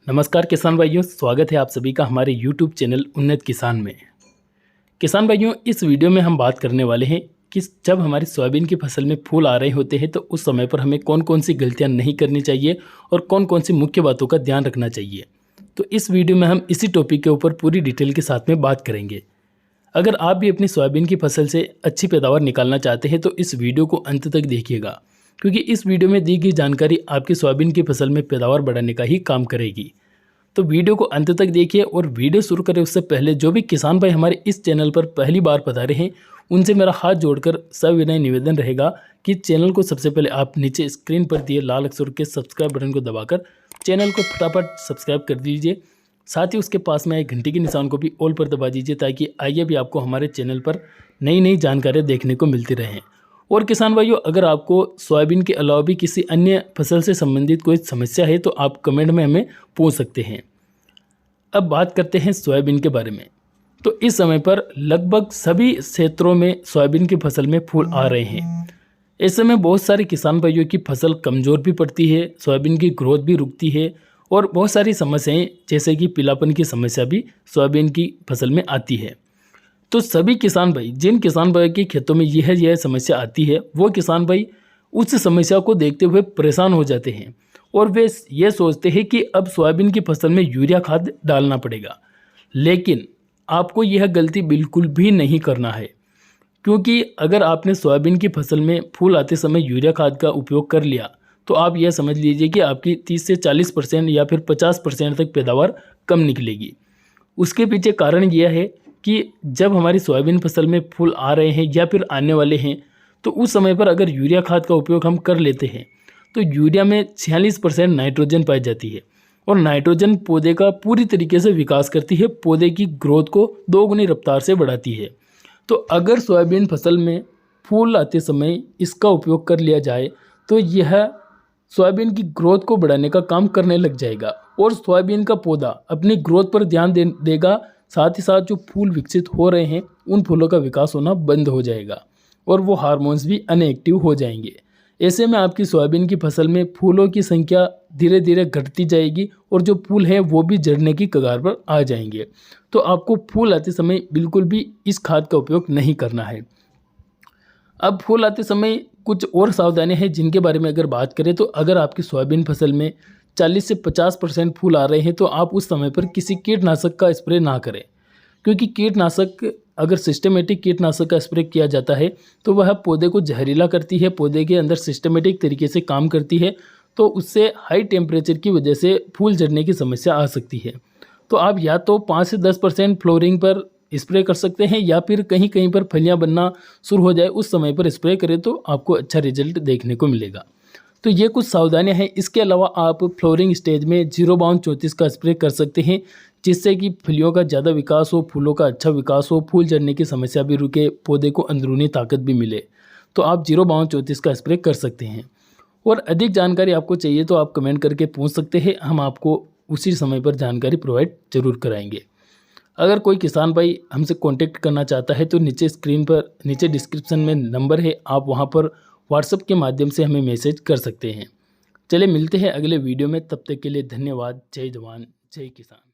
नमस्कार किसान भाइयों, स्वागत है आप सभी का हमारे YouTube चैनल उन्नत किसान में। किसान भाइयों, इस वीडियो में हम बात करने वाले हैं कि जब हमारी सोयाबीन की फसल में फूल आ रहे होते हैं तो उस समय पर हमें कौन कौन सी गलतियां नहीं करनी चाहिए और कौन कौन सी मुख्य बातों का ध्यान रखना चाहिए। तो इस वीडियो में हम इसी टॉपिक के ऊपर पूरी डिटेल के साथ में बात करेंगे। अगर आप भी अपनी सोयाबीन की फसल से अच्छी पैदावार निकालना चाहते हैं तो इस वीडियो को अंत तक देखिएगा, क्योंकि इस वीडियो में दी गई जानकारी आपकी सोयाबीन की फसल में पैदावार बढ़ाने का ही काम करेगी। तो वीडियो को अंत तक देखिए और वीडियो शुरू करें उससे पहले जो भी किसान भाई हमारे इस चैनल पर पहली बार पधारे हैं उनसे मेरा हाथ जोड़कर सविनय निवेदन रहेगा कि चैनल को सबसे पहले आप नीचे स्क्रीन पर दिए लाल अक्षर के सब्सक्राइब बटन को दबाकर चैनल को फटाफट सब्सक्राइब कर दीजिए। साथ ही उसके पास में एक घंटी के निशान को भी ऑल पर दबा दीजिए ताकि आगे भी आपको हमारे चैनल पर नई नई जानकारियाँ देखने को मिलती रहें। और किसान भाइयों, अगर आपको सोयाबीन के अलावा भी किसी अन्य फसल से संबंधित कोई समस्या है तो आप कमेंट में हमें पूछ सकते हैं। अब बात करते हैं सोयाबीन के बारे में। तो इस समय पर लगभग सभी क्षेत्रों में सोयाबीन की फसल में फूल आ रहे हैं। इस समय बहुत सारे किसान भाइयों की फसल कमज़ोर भी पड़ती है, सोयाबीन की ग्रोथ भी रुकती है और बहुत सारी समस्याएं जैसे कि पीलापन की समस्या भी सोयाबीन की फसल में आती है। तो सभी किसान भाई, जिन किसान भाई के खेतों में यह समस्या आती है, वो किसान भाई उस समस्या को देखते हुए परेशान हो जाते हैं और वे ये सोचते हैं कि अब सोयाबीन की फसल में यूरिया खाद डालना पड़ेगा। लेकिन आपको यह गलती बिल्कुल भी नहीं करना है, क्योंकि अगर आपने सोयाबीन की फसल में फूल आते समय यूरिया खाद का उपयोग कर लिया तो आप यह समझ लीजिए कि आपकी 30 से 40% या फिर 50% तक पैदावार कम निकलेगी। उसके पीछे कारण यह है कि जब हमारी सोयाबीन फसल में फूल आ रहे हैं या फिर आने वाले हैं तो उस समय पर अगर यूरिया खाद का उपयोग हम कर लेते हैं तो यूरिया में 46% नाइट्रोजन पाई जाती है और नाइट्रोजन पौधे का पूरी तरीके से विकास करती है, पौधे की ग्रोथ को दोगुनी रफ्तार से बढ़ाती है। तो अगर सोयाबीन फसल में फूल आते समय इसका उपयोग कर लिया जाए तो यह सोयाबीन की ग्रोथ को बढ़ाने का काम करने लग जाएगा और सोयाबीन का पौधा अपनी ग्रोथ पर ध्यान देगा। साथ ही साथ जो फूल विकसित हो रहे हैं उन फूलों का विकास होना बंद हो जाएगा और वो हार्मोन्स भी अनएक्टिव हो जाएंगे। ऐसे में आपकी सोयाबीन की फसल में फूलों की संख्या धीरे धीरे घटती जाएगी और जो फूल हैं वो भी झड़ने की कगार पर आ जाएंगे। तो आपको फूल आते समय बिल्कुल भी इस खाद का उपयोग नहीं करना है। अब फूल आते समय कुछ और सावधानियां हैं जिनके बारे में अगर बात करें तो अगर आपकी सोयाबीन फसल में 40 से 50% फूल आ रहे हैं तो आप उस समय पर किसी कीटनाशक का स्प्रे ना करें, क्योंकि कीटनाशक अगर सिस्टमेटिक कीटनाशक का स्प्रे किया जाता है तो वह पौधे को जहरीला करती है, पौधे के अंदर सिस्टमेटिक तरीके से काम करती है, तो उससे हाई टेम्परेचर की वजह से फूल झड़ने की समस्या आ सकती है। तो आप या तो 5 से 10% फ्लोरिंग पर स्प्रे कर सकते हैं या फिर कहीं कहीं पर फलियां बनना शुरू हो जाए उस समय पर स्प्रे करें तो आपको अच्छा रिजल्ट देखने को मिलेगा। तो ये कुछ सावधानियां हैं। इसके अलावा आप फ्लोरिंग स्टेज में 0 बाउंड 34 का स्प्रे कर सकते हैं, जिससे कि फलियों का ज़्यादा विकास हो, फूलों का अच्छा विकास हो, फूल झड़ने की समस्या भी रुके, पौधे को अंदरूनी ताकत भी मिले। तो आप 0 बाउंड 34 का स्प्रे कर सकते हैं। और अधिक जानकारी आपको चाहिए तो आप कमेंट करके पूछ सकते हैं, हम आपको उसी समय पर जानकारी प्रोवाइड जरूर कराएंगे। अगर कोई किसान भाई हमसे कांटेक्ट करना चाहता है तो नीचे स्क्रीन पर नीचे डिस्क्रिप्शन में नंबर है, आप वहां पर व्हाट्सएप के माध्यम से हमें मैसेज कर सकते हैं। चलिए मिलते हैं अगले वीडियो में, तब तक के लिए धन्यवाद। जय जवान जय किसान।